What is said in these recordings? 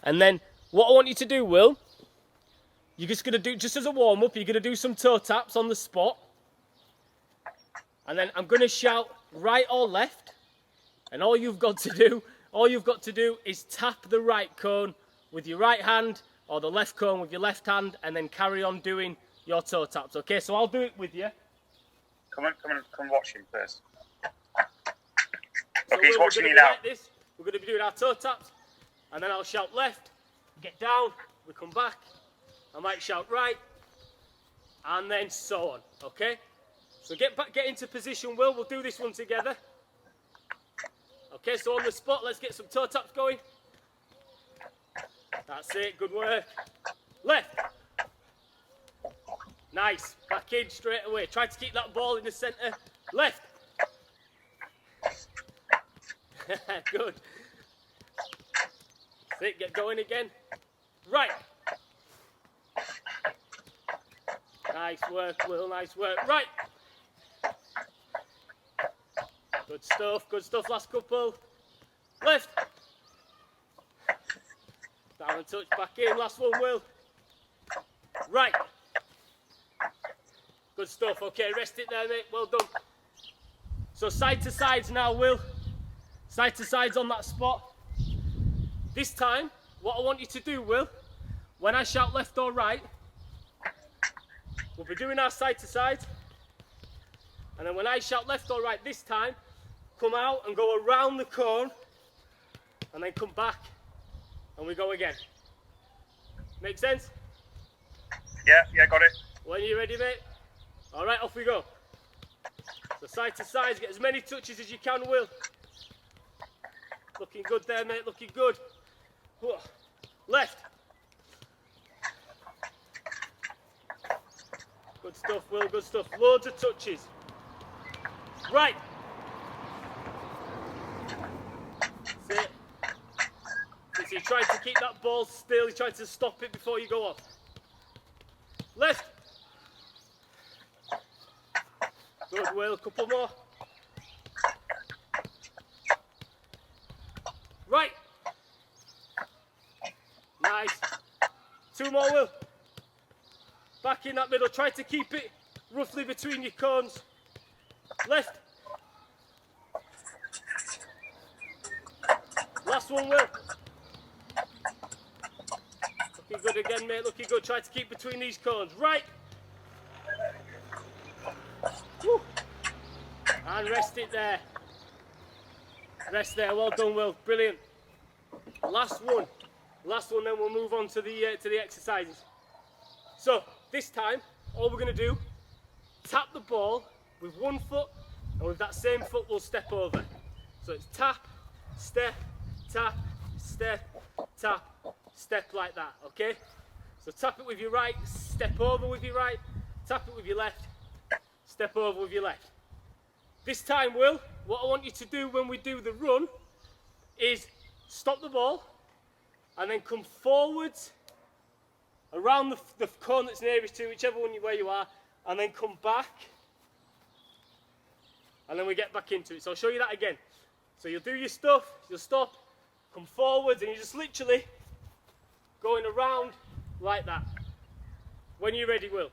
And then what I want you to do, Will, you're just going to do, just as a warm-up, you're going to do some toe taps on the spot. And then I'm going to shout right or left. And all you've got to do is tap the right cone with your right hand or the left cone with your left hand, and then carry on doing your toe taps. Okay, so I'll do it with you. Come watch him first. So Okay, he's watching you now. Like this. We're going to be doing our toe taps, and then I'll shout left, get down, we come back. I might shout right, and then so on. Okay? So get into position, Will. We'll do this one together. Okay, so on the spot, let's get some toe taps going. That's it, good work. Left. Nice, back in straight away. Try to keep that ball in the centre. Left. Good. That's it, get going again. Right. Nice work, Will, nice work. Right. Good stuff, last couple. Left. Down and touch, back in, last one, Will. Right. Good stuff, okay, rest it there, mate, well done. So side to sides now, Will. Side to sides on that spot. This time, what I want you to do, Will, when I shout left or right, we'll be doing our side to side. And then when I shout left or right this time, come out and go around the cone, and then come back, and we go again. Make sense? Yeah, got it. When you're ready, mate. All right, off we go. So side to side, get as many touches as you can, Will. Looking good there, mate, looking good. Left. Good stuff, Will, good stuff. Loads of touches. Right. That's it. So you're trying to keep that ball still, you're trying to stop it before you go off. Left. Good, Will, couple more. Right. Nice. Two more, Will. Back in that middle, try to keep it roughly between your cones. Left. Last one, Will. Looking good again, mate, looking good. Try to keep between these cones. Right. Woo. And rest it there. Rest there, well done, Will, brilliant. Last one, then we'll move on to the exercises. So, this time, all we're gonna do, tap the ball with one foot, and with that same foot, we'll step over. So it's tap, step, tap, step, tap, step like that, okay? So tap it with your right, step over with your right, tap it with your left, step over with your left. This time, Will, what I want you to do when we do the run is stop the ball and then come forwards around the cone that's nearest to whichever one where you are, and then come back, and then we get back into it. So I'll show you that again. So you'll do your stuff, you'll stop, come forwards, and you're just literally going around like that. When you're ready, Will.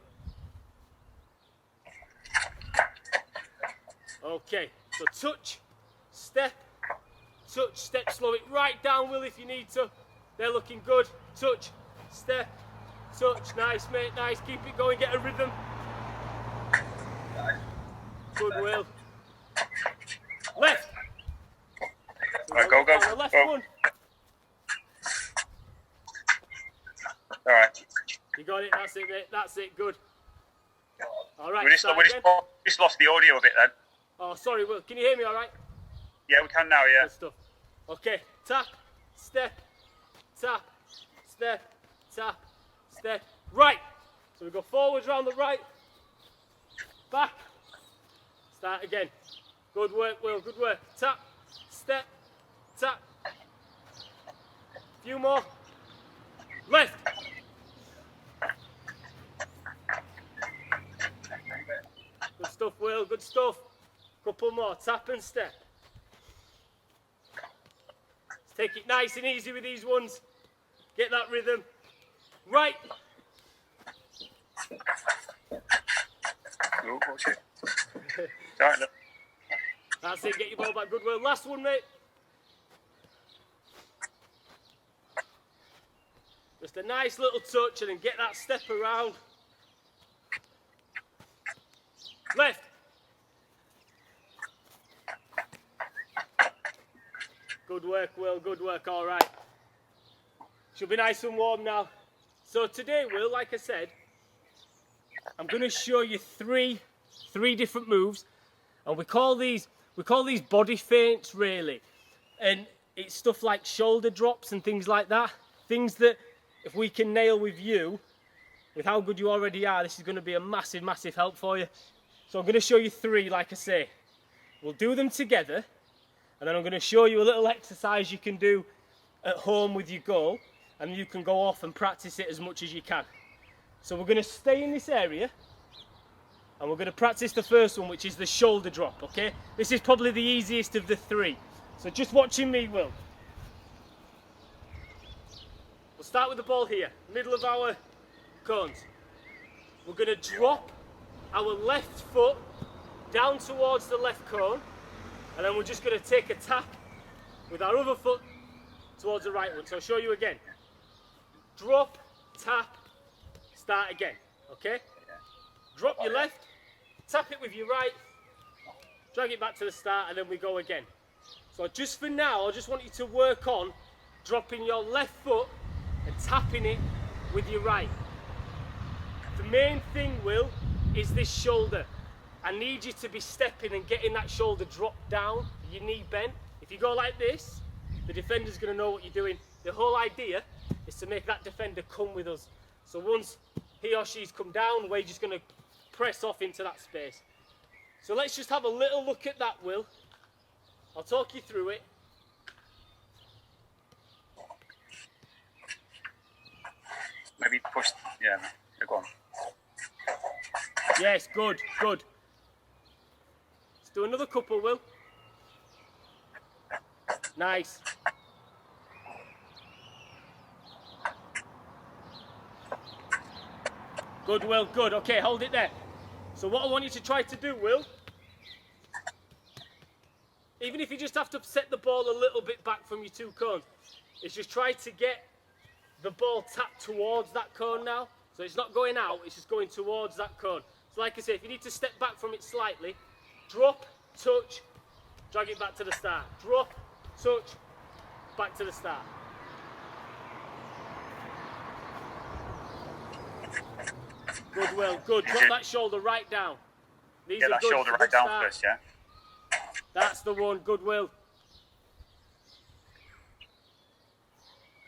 Okay, so touch, step, slow it right down, Will, if you need to. They're looking good. Touch, step, touch. Nice, mate, nice. Keep it going, get a rhythm. Good, Will. Left. So right, go. The left one. All right. You got it, that's it, mate. That's it, good. All right, we just lost the audio a bit then. Oh, sorry, Will. Can you hear me all right? Yeah, we can now, yeah. Good stuff. Okay, tap, step, tap, step, tap, step, right. So we go forwards round the right, back, start again. Good work, Will, good work. Tap, step, tap. Few more. Left. Good stuff, Will, good stuff. Couple more, tap and step. Let's take it nice and easy with these ones. Get that rhythm. Right. Oh, watch it. Sorry, look. That's it, get your ball back. Good work. Last one, mate. Just a nice little touch and then get that step around. Left. Good work, Will. Good work. All right. Should be nice and warm now. So today, Will, like I said, I'm going to show you three different moves, and we call these body feints, really. And it's stuff like shoulder drops and things like that. Things that if we can nail with you, with how good you already are, this is going to be a massive, massive help for you. So I'm going to show you three, like I say. We'll do them together, and then I'm going to show you a little exercise you can do at home with your goal, and you can go off and practice it as much as you can. So we're going to stay in this area, and we're going to practice the first one, which is the shoulder drop, okay? This is probably the easiest of the three. So just watching me, Will. We'll start with the ball here, middle of our cones. We're going to drop our left foot down towards the left cone, and then we're just going to take a tap with our other foot towards the right one. So I'll show you again. Drop, tap, start again, okay? Drop your left, tap it with your right, drag it back to the start, and then we go again. So just for now, I just want you to work on dropping your left foot and tapping it with your right. The main thing, Will, is this shoulder. I need you to be stepping and getting that shoulder dropped down, your knee bent. If you go like this, the defender's going to know what you're doing. The whole idea is to make that defender come with us. So once he or she's come down, we're just going to press off into that space. So let's just have a little look at that, Will. I'll talk you through it. Maybe push, yeah, go on. Yes, good, good. Let's do another couple, Will. Nice. Good, Will, good. Okay, hold it there. So what I want you to try to do, Will, even if you just have to set the ball a little bit back from your two cones, is just try to get the ball tapped towards that cone now. So it's not going out, it's just going towards that cone. So like I say, if you need to step back from it slightly, drop, touch, drag it back to the start. Drop, touch, back to the start. Good, Will, good. Drop that shoulder right down. These Get are that good, shoulder good right down start. first, yeah? That's the one, good, Will.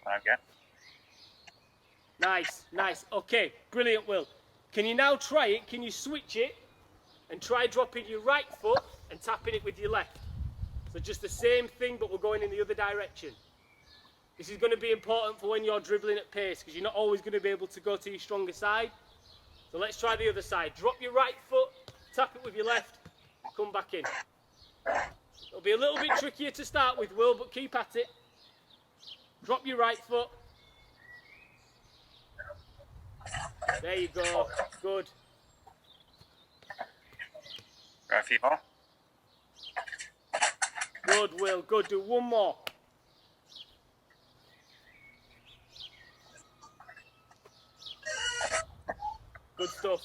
Okay. Nice, nice. Okay, brilliant, Will. Can you now try it? Can you switch it and try dropping your right foot and tapping it with your left? So just the same thing, but we're going in the other direction. This is going to be important for when you're dribbling at pace, because you're not always going to be able to go to your stronger side. So let's try the other side. Drop your right foot, tap it with your left, come back in. It'll be a little bit trickier to start with, Will, but keep at it. Drop your right foot. There you go. Good. Right, a few more. Good, Will. Good. Do one more. Good stuff.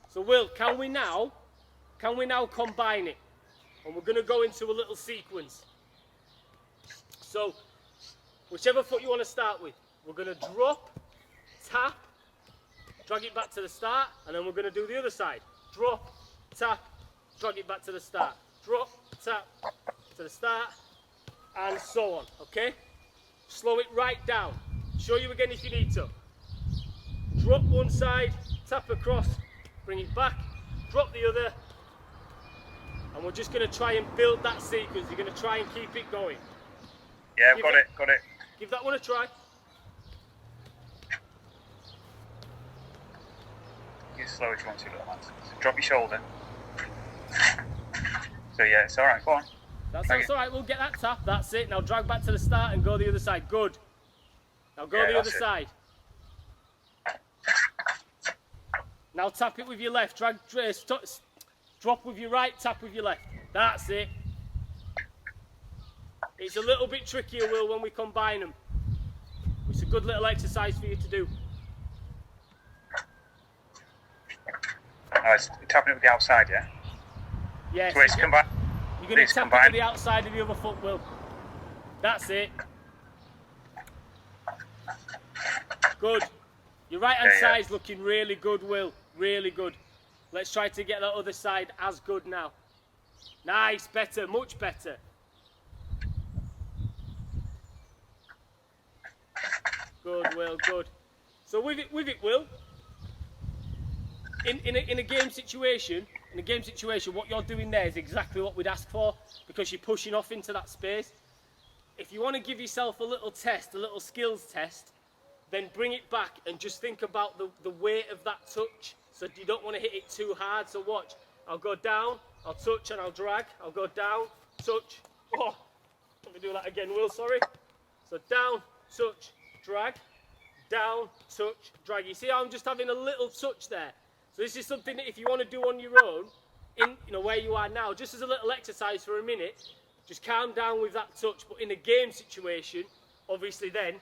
So, Will, can we now combine it? And we're going to go into a little sequence. So, whichever foot you want to start with, we're going to drop, tap, drag it back to the start, and then we're going to do the other side. Drop, tap, drag it back to the start. Drop, tap, to the start, and so on, okay? Slow it right down. Show you again if you need to. Drop one side, tap across, bring it back, drop the other, and we're just going to try and build that sequence. You're going to try and keep it going. Yeah, got it. Give that one a try. You slow if you want to, little man. So drop your shoulder. So yeah, it's all right. Go on. That's all right. We'll get that tap. That's it. Now drag back to the start and go the other side. Good. Now go the other side. Now tap it with your left. Drop with your right, tap with your left. That's it. It's a little bit trickier, Will, when we combine them. It's a good little exercise for you to do. Oh, it's tapping it with the outside, yeah? Yes. So it's combined. You're going to tap it with the outside of the other foot, Will. That's it. Good. Your right hand side's looking really good, Will. Really good. Let's try to get that other side as good now. Nice, better, much better. Good, Will, good. So with it, Will, in a game situation, what you're doing there is exactly what we'd ask for, because you're pushing off into that space. If you want to give yourself a little test, a little skills test, then bring it back and just think about the weight of that touch. So you don't want to hit it too hard. So watch, I'll go down, I'll touch and I'll drag. I'll go down, touch. Oh, let me do that again, Will, sorry. So down, touch, drag, down, touch, drag. You see how I'm just having a little touch there? So this is something that if you want to do on your own, where you are now, just as a little exercise for a minute, just calm down with that touch. But in a game situation, obviously then,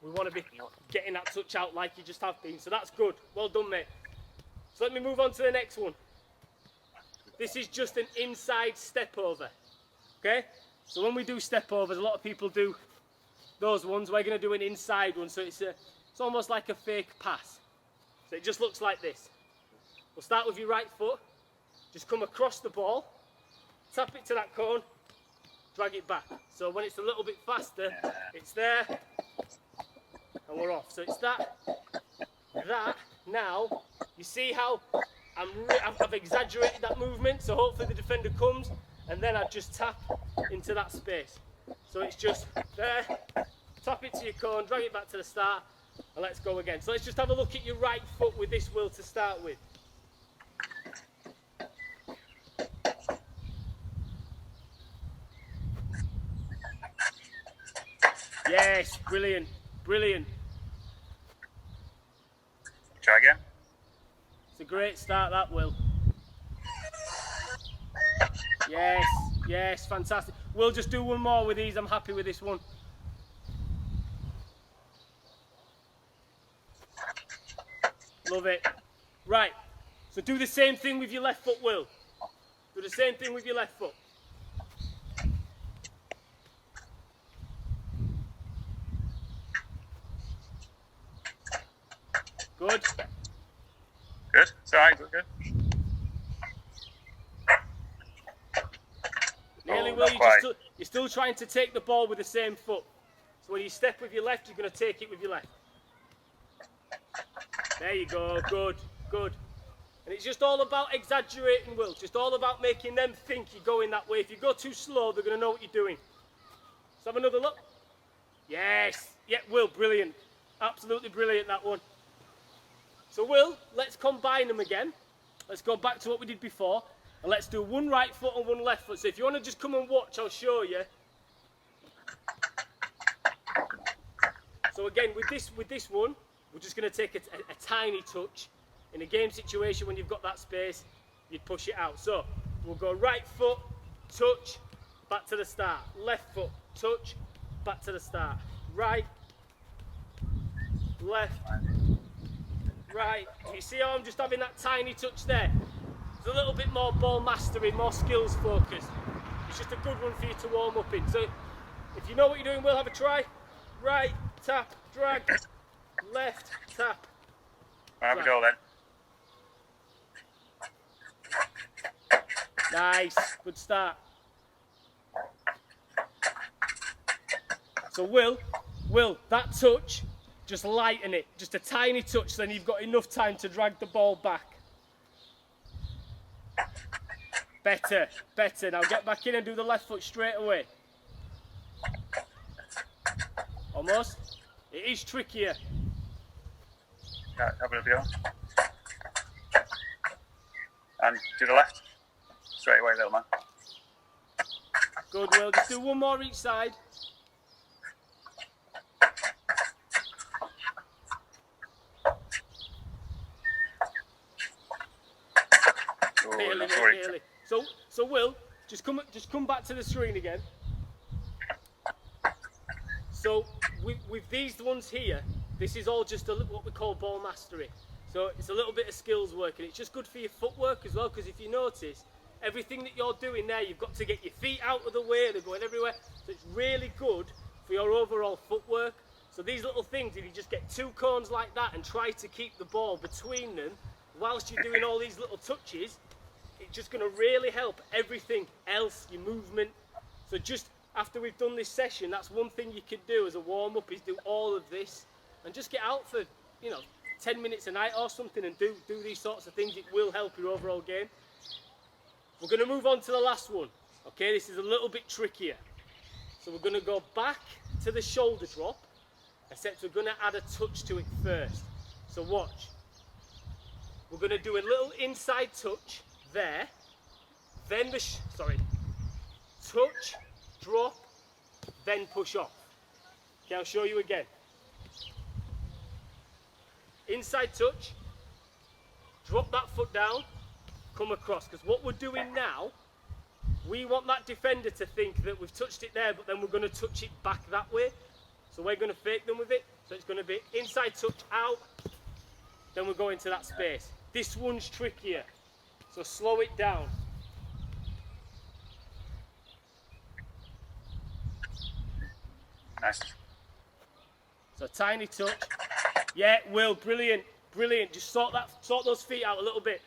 we want to be getting that touch out like you just have been. So that's good. Well done, mate. So let me move on to the next one. This is just an inside step over. Okay? So when we do step overs, a lot of people do those ones. We're going to do an inside one. So it's almost like a fake pass. So it just looks like this. We'll start with your right foot. Just come across the ball. Tap it to that cone. Drag it back. So when it's a little bit faster, it's there. And we're off. So it's that. Now, you see how I've exaggerated that movement, so hopefully the defender comes, and then I just tap into that space. So it's just there, tap it to your cone, drag it back to the start, and let's go again. So let's just have a look at your right foot with this, Will, to start with. Yes, brilliant, brilliant. Try again. It's a great start, that, Will. Yes, yes, fantastic. We'll just do one more with these. I'm happy with this one. Love it. Right, so do the same thing with your left foot, Will. Do the same thing with your left foot. Good. Good. It's all right. Good. Nearly, Will. You're still trying to take the ball with the same foot. So when you step with your left, you're going to take it with your left. There you go. Good. Good. And it's just all about exaggerating, Will. Just all about making them think you're going that way. If you go too slow, they're going to know what you're doing. Let's have another look. Yes. Yeah, Will. Brilliant. Absolutely brilliant, that one. So, Will, let's combine them again. Let's go back to what we did before. And let's do one right foot and one left foot. So if you want to just come and watch, I'll show you. So again, with this one, we're just going to take a tiny touch. In a game situation, when you've got that space, you'd push it out. So we'll go right foot, touch, back to the start. Left foot, touch, back to the start. Right, left, right. You see how I'm just having that tiny touch there? It's a little bit more ball mastery, more skills focused. It's just a good one for you to warm up in. So if you know what you're doing, we'll have a try. Right, tap, drag, left, tap. Have a go then. Nice, good start. So Will, that touch, just lighten it. Just a tiny touch, then you've got enough time to drag the ball back. Better, better. Now get back in and do the left foot straight away. Almost. It is trickier. Yeah, have a go. And do the left. Straight away, little man. Good, Will. Just do one more each side. Nearly, sorry. nearly. So Will, just come back to the screen again. So with these ones here, this is all just what we call ball mastery. So it's a little bit of skills work, and it's just good for your footwork as well, because if you notice, everything that you're doing there, you've got to get your feet out of the way, they're going everywhere. So it's really good for your overall footwork. So these little things, if you just get 2 cones like that and try to keep the ball between them whilst you're doing all these little touches, it's just going to really help everything else, your movement. So just after we've done this session, that's one thing you could do as a warm-up, is do all of this and just get out for, 10 minutes a night or something and do these sorts of things. It will help your overall game. We're going to move on to the last one. Okay, this is a little bit trickier. So we're going to go back to the shoulder drop, except we're going to add a touch to it first. So watch. We're going to do a little inside touch there, then touch, drop, then push off. Okay, I'll show you again. Inside touch, drop that foot down, come across, because what we're doing now, we want that defender to think that we've touched it there, but then we're going to touch it back that way. So we're going to fake them with it. So it's going to be inside touch out, then we're going to that space. This one's trickier, so slow it down. Nice. So tiny touch. Yeah, Will, brilliant, brilliant. Just sort those feet out a little bit.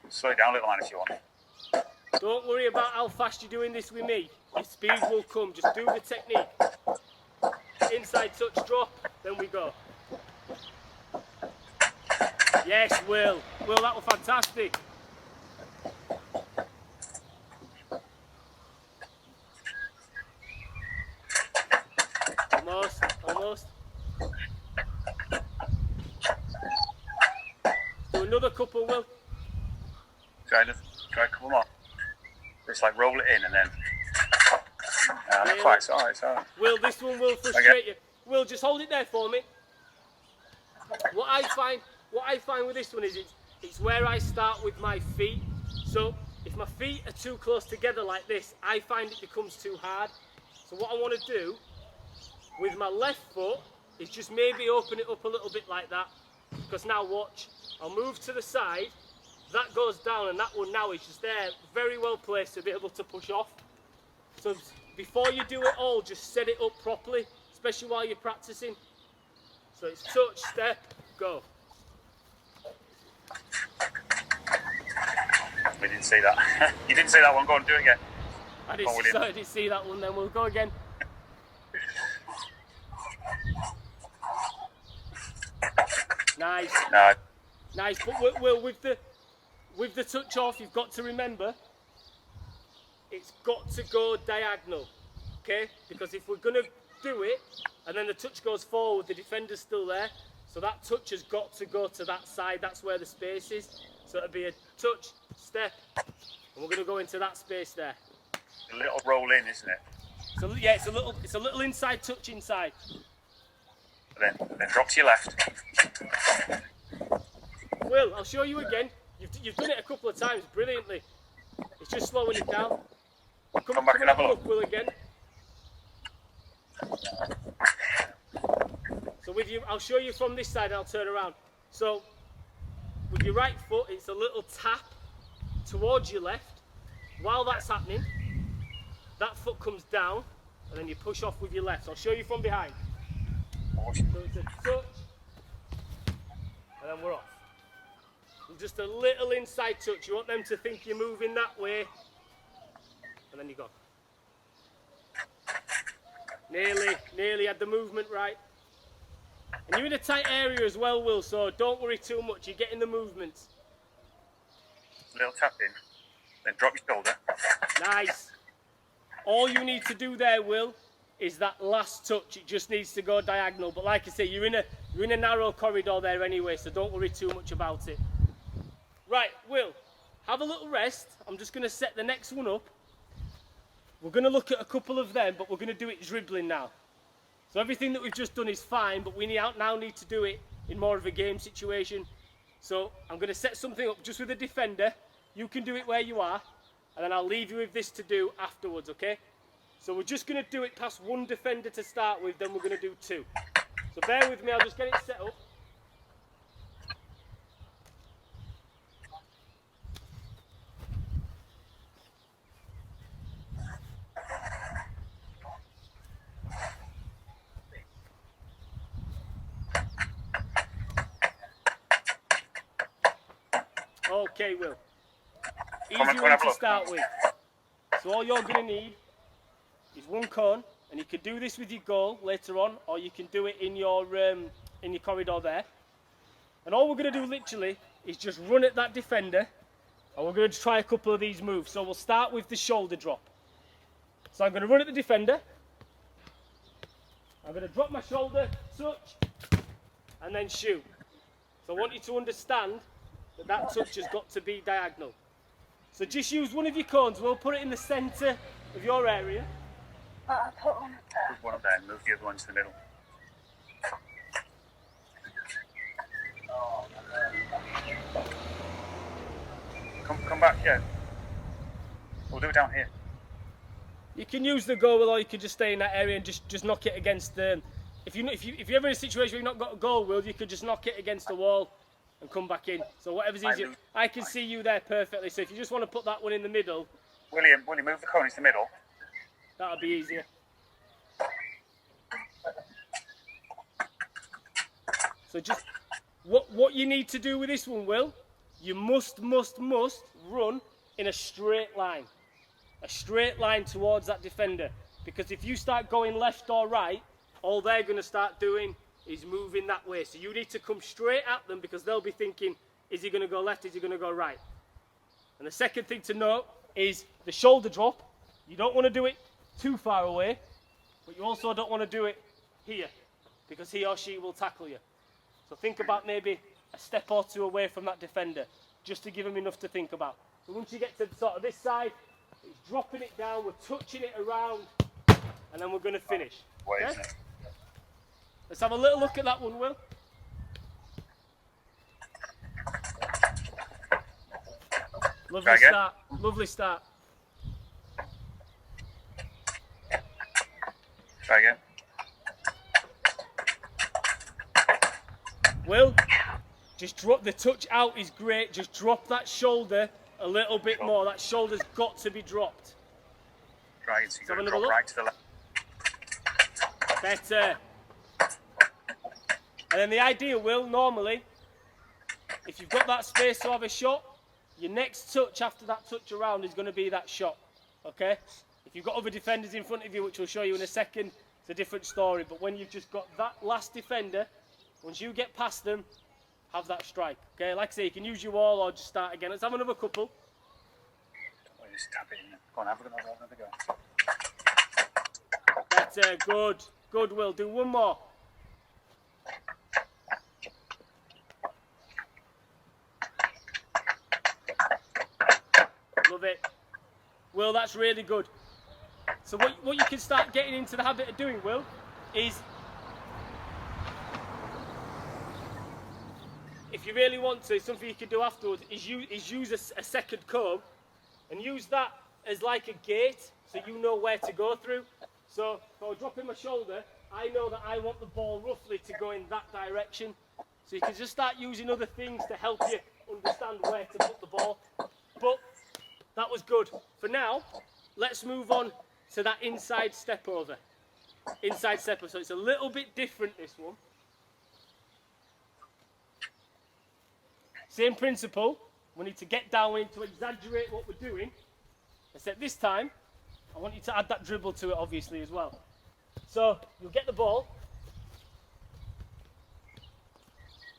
Slow it down a little, man, if you want. Don't worry about how fast you're doing this with me. Your speed will come. Just do the technique. Inside touch, drop, then we go. Yes, Will. Will, that was fantastic. Almost. Do another couple, Will. Try a couple more. Just like roll it in and then. Not quite, it's alright, Will, this one will frustrate you. Will, just hold it there for me. What I find with this one is it's where I start with my feet. So if my feet are too close together like this, I find it becomes too hard. So what I want to do with my left foot is just maybe open it up a little bit like that. Because now watch, I'll move to the side, that goes down, and that one now is just there, very well placed to be able to push off. So before you do it all, just set it up properly, especially while you're practicing. So it's touch, step, go. We didn't see that. You didn't see that one. Go on, do it again. I didn't see that one. Then we'll go again. Nice. No. Nice. But Will, with the touch off, you've got to remember it's got to go diagonal. Okay? Because if we're gonna do it and then the touch goes forward, the defender's still there. So that touch has got to go to that side. That's where the space is. So it'll be a touch, step, and we're going to go into that space there. A little roll in, isn't it? So yeah, it's a little inside touch inside. Then drop to your left. Will, I'll show you again. You've done it a couple of times brilliantly. It's just slowing it down. Come back and have a look. Will, again. So with you, I'll show you from this side and I'll turn around. So with your right foot, it's a little tap towards your left. While that's happening, that foot comes down and then you push off with your left. So I'll show you from behind. So it's a touch and then we're off. And just a little inside touch. You want them to think you're moving that way and then you go. Nearly had the movement right. And you're in a tight area as well, Will, so don't worry too much. You're getting the movements. Little tap in, then drop your shoulder. Nice. All you need to do there, Will, is that last touch. It just needs to go diagonal. But like I say, you're in a narrow corridor there anyway, so don't worry too much about it. Right, Will, have a little rest. I'm just going to set the next one up. We're going to look at a couple of them, but we're going to do it dribbling now. So everything that we've just done is fine, but we now need to do it in more of a game situation. So I'm going to set something up just with a defender. You can do it where you are, and then I'll leave you with this to do afterwards, okay? So we're just going to do it past one defender to start with, then we're going to do two. So bear with me, I'll just get it set up. Okay, Will. Easy one to start with. So all you're going to need is one cone, and you can do this with your goal later on, or you can do it in your corridor there. And all we're going to do literally is just run at that defender, and we're going to try a couple of these moves. So we'll start with the shoulder drop. So I'm going to run at the defender. I'm going to drop my shoulder, touch, and then shoot. So I want you to understand that that touch has got to be diagonal. So just use one of your cones. We'll put it in the centre of your area. Put one up there and move the other one to the middle. Come back, yeah. We'll do it down here. You can use the goal wheel, or you can just stay in that area and just knock it against the. If you're ever in a situation where you've not got a goal wheel, you could just knock it against the wall and come back in. So whatever's easier. I can see you there perfectly. So if you just want to put that one in the middle, William, move the cone into the middle. That'll be easier. So just what you need to do with this one, Will, you must run in a straight line. A straight line towards that defender. Because if you start going left or right, all they're going to start doing is moving that way. So you need to come straight at them, because they'll be thinking, is he going to go left, is he going to go right? And the second thing to note is the shoulder drop. You don't want to do it too far away, but you also don't want to do it here, because he or she will tackle you. So think about maybe a step or two away from that defender, just to give them enough to think about. So once you get to sort of this side, it's dropping it down, we're touching it around, and then we're going to finish. Okay? Let's have a little look at that one, Will. Lovely start. Lovely start. Try again. Will, just drop the touch out is great. Just drop that shoulder a little bit more. That shoulder's got to be dropped. Right, so you're going to drop right to the left. Better. And then the idea, Will, normally, if you've got that space to have a shot, your next touch after that touch around is going to be that shot. Okay? If you've got other defenders in front of you, which we'll show you in a second, it's a different story. But when you've just got that last defender, once you get past them, have that strike. Okay? Like I say, you can use your wall or just start again. Let's have another couple. Just tap it in. Go on, have another go. Better. Good. Good, Will. Do one more. Love it. Will, that's really good. So what you can start getting into the habit of doing, Will, is if you really want to, something you can do afterwards is use a second comb and use that as like a gate, so you know where to go through. So if I was dropping my shoulder, I know that I want the ball roughly to go in that direction. So you can just start using other things to help you understand where to put the ball. But that was good. For now, let's move on to that inside step over. Inside step over. So it's a little bit different, this one. Same principle. We need to get down, we need to exaggerate what we're doing. Except this time, I want you to add that dribble to it, obviously, as well. So you'll get the ball.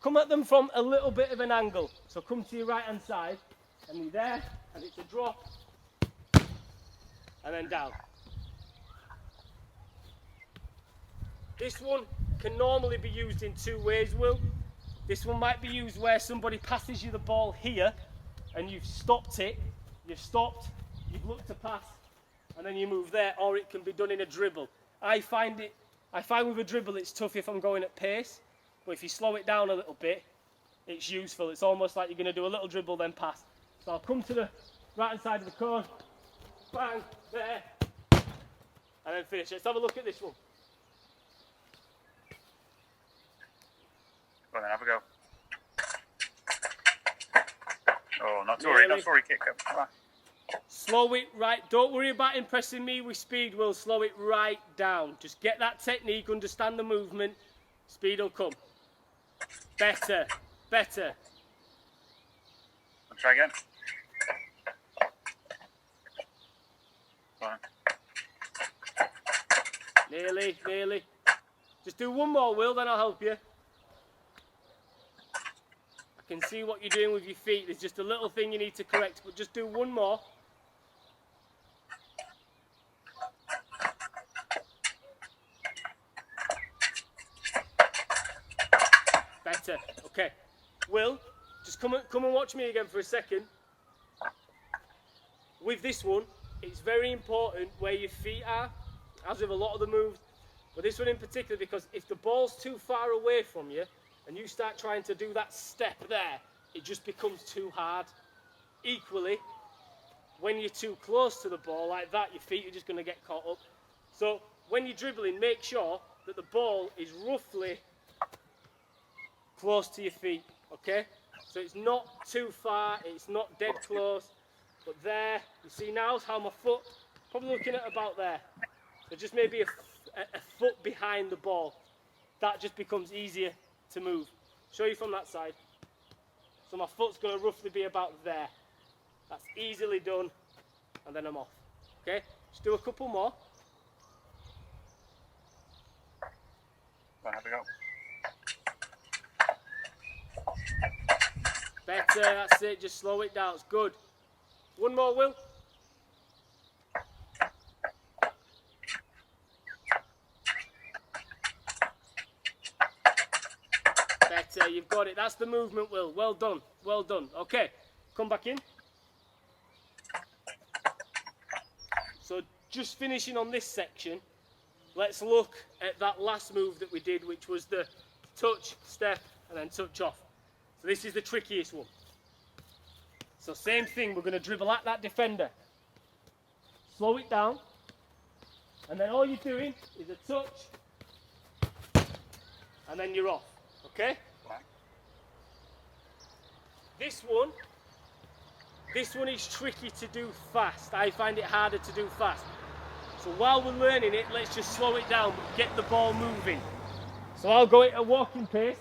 Come at them from a little bit of an angle. So come to your right-hand side, and you're there, and it's a drop, and then down. This one can normally be used in two ways, Will. This one might be used where somebody passes you the ball here, and you've stopped it, you've looked to pass, and then you move there, or it can be done in a dribble. I find with a dribble it's tough if I'm going at pace, but if you slow it down a little bit, it's useful. It's almost like you're going to do a little dribble then pass. So I'll come to the right hand side of the cone, bang, there, and then finish. Let's have a look at this one. Go on then, have a go. Oh, not to worry, not to worry, kick up. Come on. Slow it right, don't worry about impressing me with speed, Will. Slow it right down. Just get that technique, understand the movement, speed will come. Better, better. I'll try again. Go on. Nearly, nearly. Just do one more, Will, then I'll help you. I can see what you're doing with your feet. There's just a little thing you need to correct, but just do one more. Better. Okay. Will, just come and watch me again for a second. With this one, it's very important where your feet are, as with a lot of the moves, but this one in particular, because if the ball's too far away from you and you start trying to do that step there, it just becomes too hard. Equally, when you're too close to the ball like that, your feet are just going to get caught up. So when you're dribbling, make sure that the ball is roughly close to your feet, okay? So it's not too far, it's not dead close, but there, you see now how my foot, probably looking at about there. So just maybe a foot behind the ball. That just becomes easier to move. Show you from that side. So my foot's going to roughly be about there. That's easily done, and then I'm off. Okay, just do a couple more. Go on, have a go. Better, that's it, just slow it down, it's good. One more, Will. Better, you've got it, that's the movement, Will. Well done, well done. Okay, come back in. So just finishing on this section, let's look at that last move that we did, which was the touch, step, and then touch off. So this is the trickiest one. So same thing, we're going to dribble at that defender. Slow it down. And then all you're doing is a touch. And then you're off. Okay? This one is tricky to do fast. I find it harder to do fast. So while we're learning it, let's just slow it down, but get the ball moving. So I'll go at a walking pace.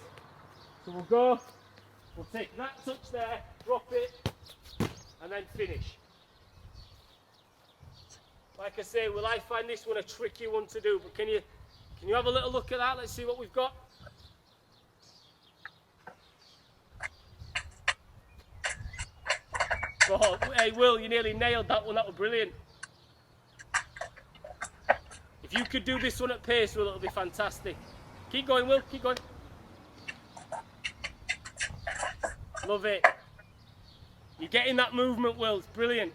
So we'll go. We'll take that touch there, drop it, and then finish. Like I say, well, I find this one a tricky one to do, but can you have a little look at that? Let's see what we've got. Oh, hey, Will, you nearly nailed that one. That was brilliant. If you could do this one at pace, Will, it'll be fantastic. Keep going, Will, keep going. Love it. You're getting that movement, Will. It's brilliant.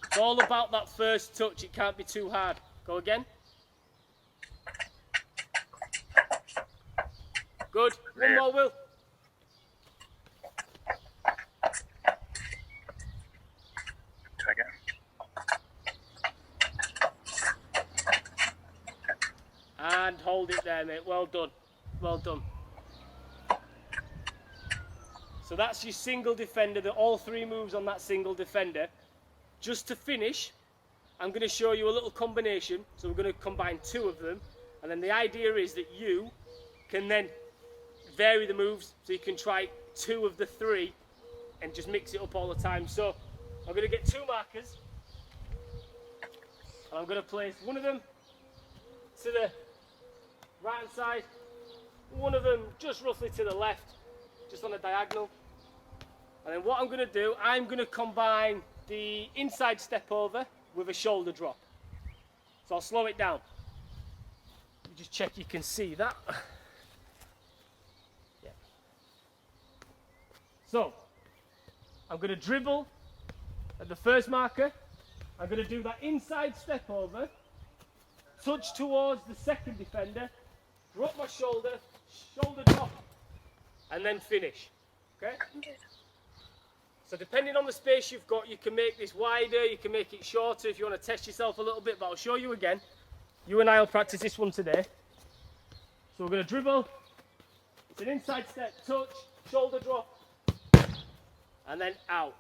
It's all about that first touch. It can't be too hard. Go again. Good. One more, Will. Try again. And hold it there, mate. Well done. Well done. So that's your single defender, all three moves on that single defender. Just to finish, I'm going to show you a little combination. So we're going to combine two of them. And then the idea is that you can then vary the moves. So you can try two of the three and just mix it up all the time. So I'm going to get two markers. And I'm going to place one of them to the right hand side. One of them just roughly to the left. Just on a diagonal. And then what I'm going to do, I'm going to combine the inside step over with a shoulder drop. So I'll slow it down. Just check you can see that. Yeah. So I'm going to dribble at the first marker. I'm going to do that inside step over, touch towards the second defender, drop my shoulder, shoulder drop, and then finish. Okay? So depending on the space you've got, you can make this wider, you can make it shorter if you want to test yourself a little bit, but I'll show you again. You and I will practice this one today. So we're going to dribble. It's an inside step, touch, shoulder drop, and then out.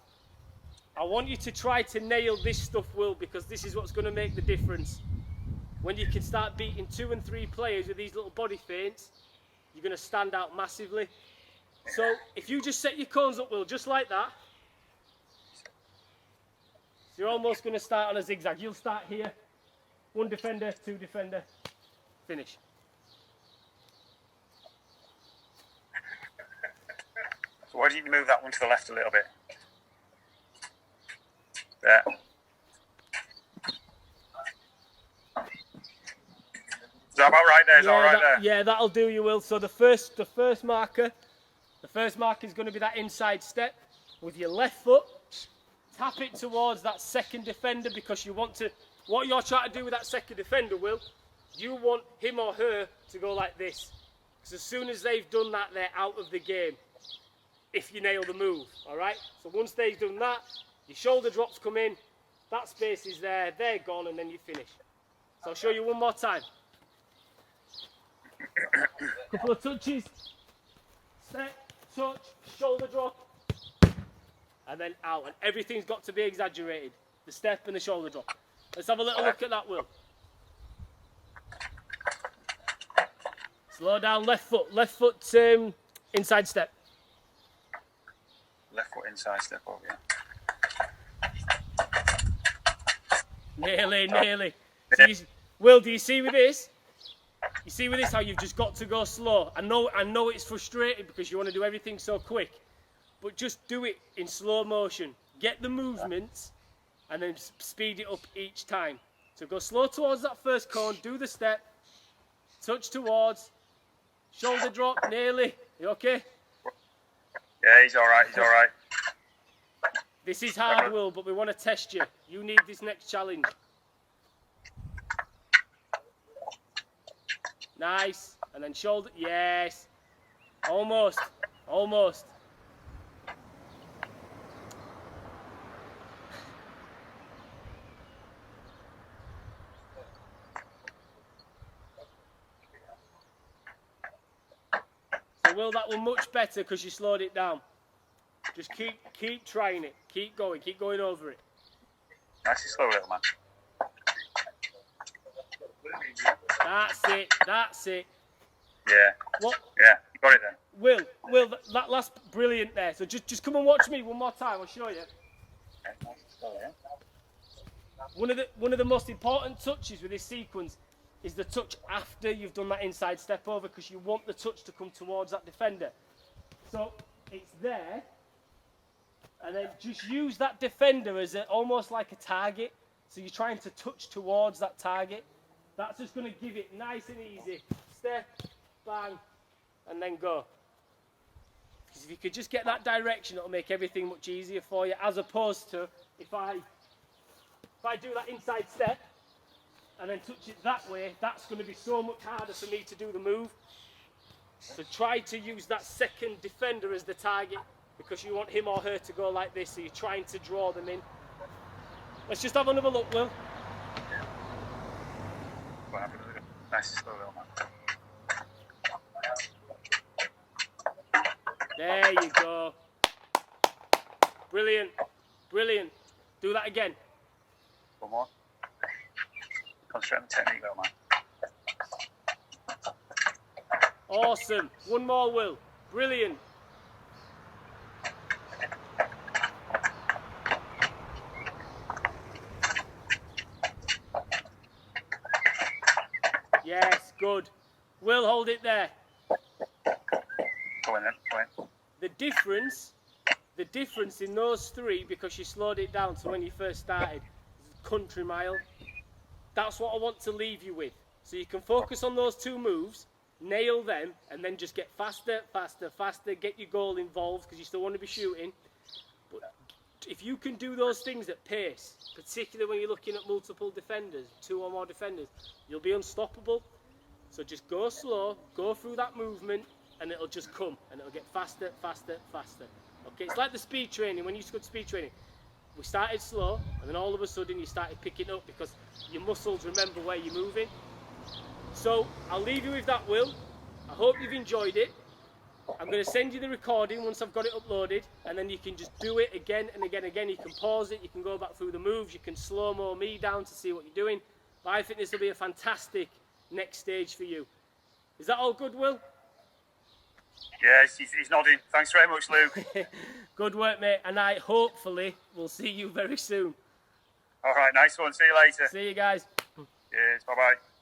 I want you to try to nail this stuff, Will, because this is what's going to make the difference. When you can start beating 2 and 3 players with these little body feints, you're going to stand out massively. So if you just set your cones up, Will, just like that. So you're almost going to start on a zigzag. You'll start here. 1 defender, 2 defender, finish. So why don't you move that one to the left a little bit? There. Is that about right there? Is that all right there? Yeah, that'll do you, Will. So the first marker is going to be that inside step with your left foot. Tap it towards that second defender because you want to. What you're trying to do with that second defender, Will, you want him or her to go like this. Because as soon as they've done that, they're out of the game. If you nail the move, all right. So once they've done that, your shoulder drops come in. That space is there. They're gone, and then you finish. So I'll show you one more time. Couple of touches, step, touch, shoulder drop, and then out. And everything's got to be exaggerated. The step and the shoulder drop. Let's have a little look at that, Will. Slow down, left foot inside step. Left foot inside step over here. Nearly. So Will, do you see with this? You see with this how you've just got to go slow. I know it's frustrating because you want to do everything so quick, but just do it in slow motion. Get the movements and then speed it up each time. So go slow towards that first cone, do the step, touch towards, shoulder drop, nearly. You okay? Yeah, he's all right. This is hard, Will, but we want to test you. You need this next challenge. Nice. And then shoulder. Yes. Almost. So, Will, that one much better because you slowed it down. Just keep trying it. Keep going over it. Nice and slow, little man. That's it. Yeah. What? Yeah, you got it then. Will, that last brilliant there. So just come and watch me one more time. I'll show you. Okay, nice and slow, yeah. One of the most important touches with this sequence is the touch after you've done that inside step over because you want the touch to come towards that defender. So it's there, and then just use that defender as almost like a target. So you're trying to touch towards that target. That's just going to give it nice and easy. Step, bang, and then go. Because if you could just get that direction, it'll make everything much easier for you. As opposed to if I do that inside step and then touch it that way, that's going to be so much harder for me to do the move. So try to use that second defender as the target because you want him or her to go like this. So you're trying to draw them in. Let's just have another look, Will. Nice and slow, little man. There you go. Brilliant. Do that again. One more. Concentrate on the technique, little man. Awesome. One more, Will. Brilliant. Yes, good. Will, hold it there. Go in then, go in. The difference in those three, because you slowed it down to when you first started, is country mile. That's what I want to leave you with. So you can focus on those 2 moves, nail them, and then just get faster, get your goal involved, because you still want to be shooting. But if you can do those things at pace, particularly when you're looking at multiple defenders, 2 or more defenders, you'll be unstoppable. So just go slow, go through that movement, and it'll just come, and it'll get faster, faster, faster. Okay, it's like the speed training. When you used to go to speed training, we started slow, and then all of a sudden you started picking up because your muscles remember where you're moving. So I'll leave you with that, Will. I hope you've enjoyed it. I'm going to send you the recording once I've got it uploaded, and then you can just do it again and again and again. You can pause it, you can go back through the moves, you can slow-mo me down to see what you're doing. But I think this will be a fantastic next stage for you. Is that all good, Will? Yes, he's nodding. Thanks very much, Luke. Good work, mate, and I hopefully will see you very soon. All right, nice one. See you later. See you guys. Cheers. Bye-bye.